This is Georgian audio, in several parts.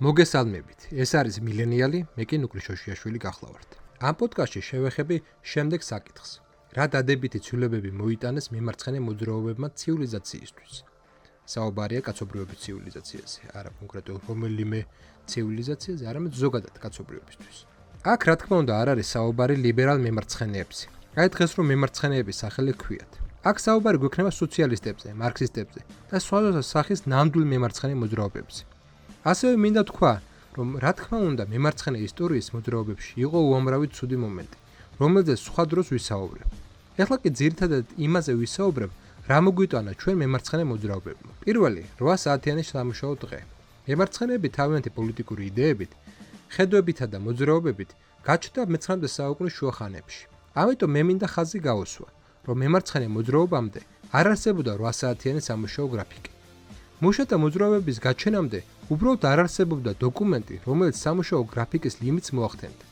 მოგესალმებით, ეს არის მილენიალი, მე კი ნუკლი შოშიაშვილი გახლავართ. ამ პოდკასტში შევეხები შემდეგ საკითხს. რა დადებითი ცვლილებები მოიტანეს მემარცხენე მოძრაობებმა ცივილიზაციისთვის? საუბარია კაცობრიობის ცივილიზაციაზე, არა კონკრეტულად რომელიმე ცივილიზაციაზე, არამედ ზოგადად კაცობრიობისთვის. აქ რა თქმა უნდა არ არის საუბარი ლიბერალ მემარცხენეებზე. აი დღეს რომ მემარცხენეების სახელი ქვიათ. აქ საუბარი გვექნება სოციალისტებზე, მარქსისტებზე და სხვადასხვა სახის ნამდვილ მემარცხენე მოძრაობებზე. ასევე მინდა თქვა, რომ რა თქმა უნდა მემარცხენე ისტორიის მოძრაობებში იყო უამრავი ცუდი მომენტი, რომელზეც სხვა დროს ვისაუბრებ. ეხლა კი ძირითადად იმაზე ვისაუბრებ, რა მოგვიტანა ჩვენ მემარცხენე მოძრაობებმა. პირველი 8 საათიანი სამუშაო დღე. მემარცხენეები თავიანთი პოლიტიკური იდეებით, ხედვებითა და მოძრაობებით გაჩნდა მე-19 საუკუნის შუა ხანებში. ამიტომ მე მინდა ხაზი გაუსვა, რომ მემარცხენე მოძრაობამდე არ არსებობდა 8 საათიანი სამუშაო გრაფიკი. მუშათა მოძრაობების გაჩენამდე უბრალოდ არ არსებობდა დოკუმენტი, რომელიც სამუშაო გრაფიკის ლიმიტს მოახდენდა.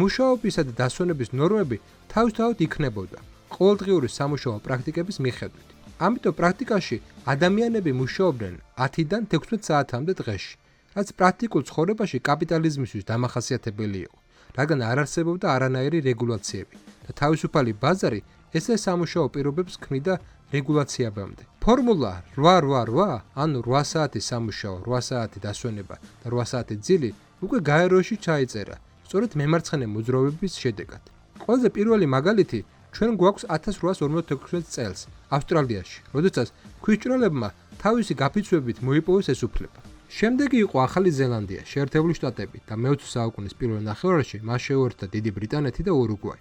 მუშაობისა და დასვენების ნორმები თავისთავად იქნებოდა ყოველდღიური სამუშაო პრაქტიკების მიხედვით. ამიტომ პრაქტიკაში ადამიანები მუშაობდნენ 10-დან 16 საათამდე დღეში, რაც პრაქტიკულ ცხოვრებაში კაპიტალიზმისთვის დამახასიათებელი იყო, რადგან არ არსებობდა არანაირი რეგულაციები და თავისუფალი ბაზარი ესე სამუშაო პირობებს ქმნიდა რეგულაციებამდე. ფორმულა 8-8-8, ანუ 8 საათი სამუშაო, 8 საათი დასვენება და 8 საათი ძილი უკვე გაეროში ჩაიწერა, სწორედ მემარცხენე მოძრაობების შედეგად. ყველაზე პირველი მაგალითი ჩვენ გვაქვს 1856 წელს ავსტრალიაში, როდესაც ქვიშჭრელებმა თავისი გაფიცვებით მოიპოვეს ეს უფლება. შემდეგი იყო ახალი ზელანდია, შეერთებული შტატები და მე-20 საუკუნის პირველ ნახევარში მას შეუერთდა დიდი ბრიტანეთი და ურუგვაი.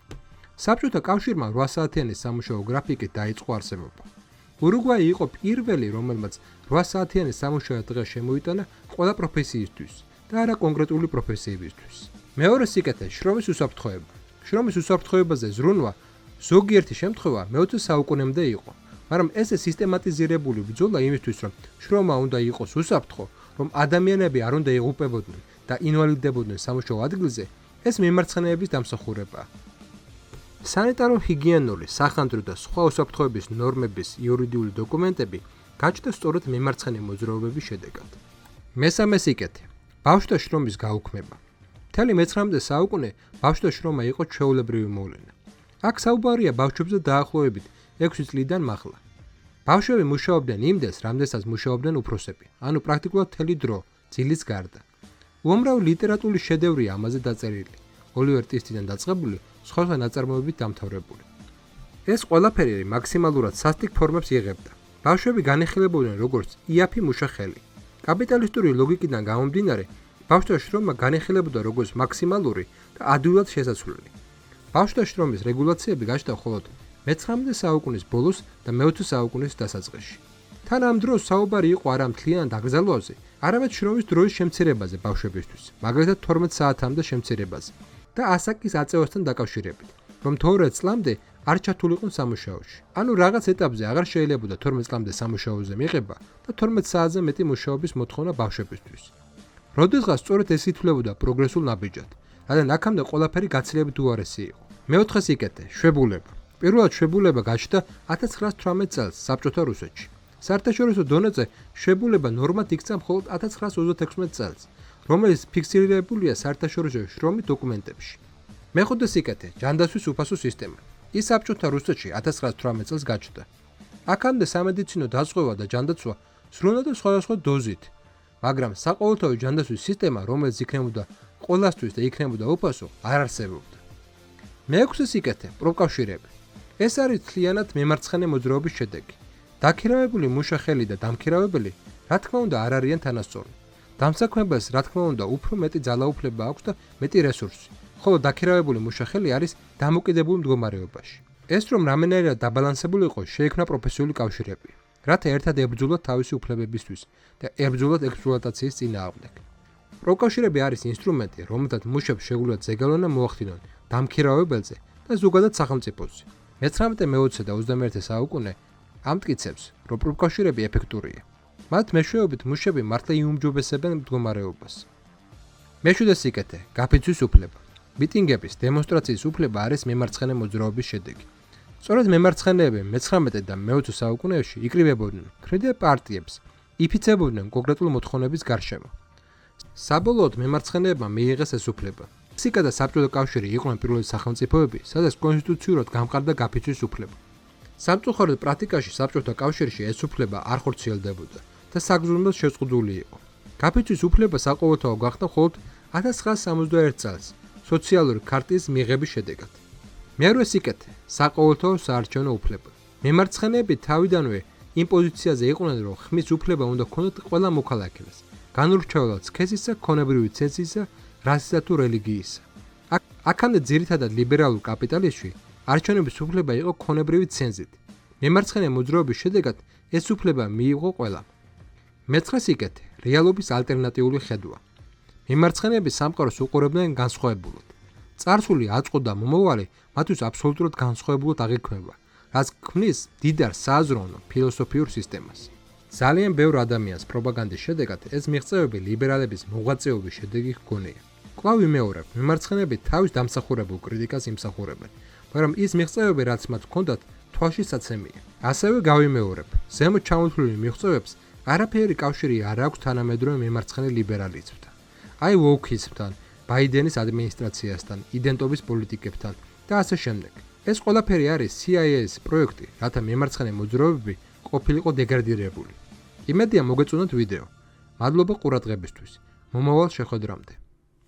საბჭოთა კავშირმა 8 საათიანი სამუშაო გრაფიკით დაიწყო არსებობა. ურუგვაი იყო პირველი, რომელმაც 8 საათიანი სამუშაო დღე შემოიტანა ყველა პროფესიისთვის და არა კონკრეტული პროფესიებისთვის. მეორე სიკეთე შრომის უსაფრთხოება. შრომის უსაფრთხოებაზე ზრუნვა ზოგიერთი შემთხვევა მე-20 საუკუნემდე იყო, მაგრამ ესე სისტემატიზირებული ბრძოლა იმისთვის, რომ შრომა უნდა იყოს უსაფრთხო, რომ ადამიანები არ უნდა იღუპებოდნენ და ინვალიდდებოდნენ სამუშაო ადგილზე, ეს მემარცხენეების დამსახურებაა. სანიტარო-ჰიგიენური, სახანძრო და სხვა უსაფრთხოების ნორმების იურიდიული დოკუმენტები გაჩნდა სწორედ მემარცხენე მოძრაობების შედეგად. მესამე სიკეთე ბავშვთა შრომის გაუქმება. მთელი მე-19 საუკუნე ბავშვთა შრომა იყო ჩვეულებრივი მოვლენა. აქ საუბარია ბავშვებზე დაახლოებით 6 წლიდან მაღლა. ბავშვები მუშაობდნენ იმდენს, რამდენსაც მუშაობდნენ უფროსები, ანუ პრაქტიკულად მთელი დრო, ძილის გარდა. უამრავი ლიტერატურული შედევრია ამაზე დაწერილი, ოლივერ ტვისტიდან დაწყებული, სხვა ნაწარმოებებით დამთავრებული. ეს ყველაფერი მაქსიმალურად სასტიკ ფორმებს იღებდა. ბავშვები განიხილებოდნენ როგორც იაფი მუშახელი. კაპიტალისტური ლოგიკიდან გამომდინარე, ბავშვთა შრომა განიხილებოდა როგორც მაქსიმალური და ადვილად შესაძლებელი. ბავშვთა შრომის რეგულაციები გაჩნდა მხოლოდ მე-19 საუკუნის ბოლოს და მე-20 საუკუნის დასაწყისში. თან ამ დროს საუბარი იყო არა მთლიან დაკრძალვაზე, არამედ შრომის დროის შემცირებაზე ბავშვებისთვის, მაგალითად 12 საათამდე შემცირებაზე და ასაკის აწევასთან დაკავშირებით, რომ 12 წლამდე არ ჩათულიყო სამუშაოში. ანუ რაღაც ეტაპზე აღარ შეიძლებოდა 12 წლამდე სამუშაოზე მიღება და 12 საათზე მეტი მუშაობის მოთხოვნა ბავშვებისთვის. როდესღაც სწორედ ეს ითვლებოდა პროგრესულ ნაბიჯად, რადგან აქამდე ყველაფერი გაცილებით უარესი იყო. მეოთხე სიკეთე შვებულება. პირველად შვებულება გაჩნდა 1918 წელს საბჭოთა რუსეთში. საერთაშორისო დონეზე შვებულება ნორმად იქცა მხოლოდ 1936 წელს, რომელიც ფიქსირებულია საერთაშორისო შრომის დოკუმენტებში. მეხუთე სიკეთე ჯანდაცვის უფასო სისტემა. ის საბჭოთა რუსეთში 1918 წელს გაჩნდა. აქამდე სამედიცინო დაზღვევა და ჯანდაცვა სრულდებოდა სხვადასხვა დოზით, მაგრამ საყოველთაო ჯანდაცვის სისტემა, რომელიც იქნებოდა ყველასთვის და იქნებოდა უფასო, არ არსებობდა. მეექვსე სიკეთე პროფკავშირები. ეს არის მთლიანად მემარცხენე მოძრაობის შედეგი. დაქირავებული მუშახელი და დამქირავებელი, რა თქმა უნდა, არ არიან თანასწორი. დამსაქმებელს, რა თქმა უნდა, უფრო მეტი ძალაუფლება აქვს და მეტი რესურსი, ხოლო დაქირავებული მუშახელი არის დამოკიდებულ მდგომარეობაში. ეს რომ რამენერად დაბალანსებული იყო, შეიქმნა პროფესიული კავშირები, რათა ერთად ებრძოლათ თავისი უფლებებისთვის და ებრძოლათ ექსპლუატაციის წინააღმდეგ. პროფკავშირები არის ინსტრუმენტი, რომელთაც მუშებს შეუძლიათ ზეგავლენა მოახდინონ დამქირავებელზე და ზოგადად სახელმწიფოზე. მე-19, მე-20 და 21 საუკუნე ამტკიცებს, რომ პროფკავშირები ეფექტურია. მათ მეშვეობით მუშები მართლა იუმჯობესებენ მდგომარეობას. მეშვიდე სიკეთე გაფიცვის უფლება. მიტინგების, დემონსტრაციის უფლება არის მემარცხენე მოძრაობის შედეგი. სწორედ მემარცხენეები მე-19 და მე-20 საუკუნეებში იკრიბებოდნენ, ქმნიდნენ პარტიებს, იფიცებოდნენ კონკრეტულ მოთხოვნების გარშემო. საბოლოოდ მემარცხენეებმა მიიღეს ეს უფლება. მექსიკა და საბჭოთა კავშირი იყვნენ პირველი სახელმწიფოები, სადაც კონსტიტუციურად გამყარდა გაფიცვის უფლება. სამწუხაროდ პრაქტიკაში საბჭოთა კავშირში ეს უფლება არ ხორციელდებოდა და საგზურმელოდ შეზღუდული იყო. გაფიცვის უფლება საყოველთაო გახდა მხოლოდ 1961 წელს სოციალური ქარტიის მიღების შედეგად. მეორე სიკეთე საყოველთაო საარჩევნო უფლება. მემარცხენეები თავიდანვე იმ პოზიციაზე იყვნენ, რომ ხმის უფლება უნდა ჰქონდათ ყველა მოქალაქეს, განურჩევლად სქესისა, ქონებრივი ცენზისა, რასისა თუ რელიგიისა. აქამდე ძირითადად ლიბერალურ კაპიტალიზმში არჩევნების უფლება იყო ქონებრივი ცენზით. მემარცხენე მოძრაობის შედეგად ეს უფლება მიიღო ყველამ. მეცხრე სიკეთე რეალობის ალტერნატიული ხედვა. მემარცხენეები სამყაროს უყურებდნენ განსხვავებულად. წარსული, აწყვო და მომავალი მათთვის აბსოლუტურად განსხვავებულად აღიქმება, რაც ქმნის დიდარ სააზროვნო ფილოსოფიურ სისტემას. ძალიან ბევრ ადამიანს პროპაგანდის შედეგად ეს მიღწევები ლიბერალების მოღვაწეობის შედეგი ჰგონია. კვლავ ვიმეორებ, მემარცხენეები თავის დამსახურებულ კრიტიკას იმსახურებენ, მაგრამ ის მიღწევები, რაც მათ ჰქონდათ, თვალში საცემია. ასევე გავიმეორებ, ზემოთ ჩამოთვლილი მიღწევებს არაფერი კავშირი არ აქვს თანამედროვე მემარცხენე ლიბერალიზმთან. აი ვოუქიზმთან, ბაიდენის ადმინისტრაციასთან, იდენტობის პოლიტიკებთან და ასე შემდეგ. ეს ყველაფერი არის CIA-ის პროექტი, რათა მემარცხენე მოძრაობები ყოფილიყო დეგრადირებული. იმედია მოგეწონათ ვიდეო. მადლობა ყურადღებისთვის. მომავალ შეხვედრამდე.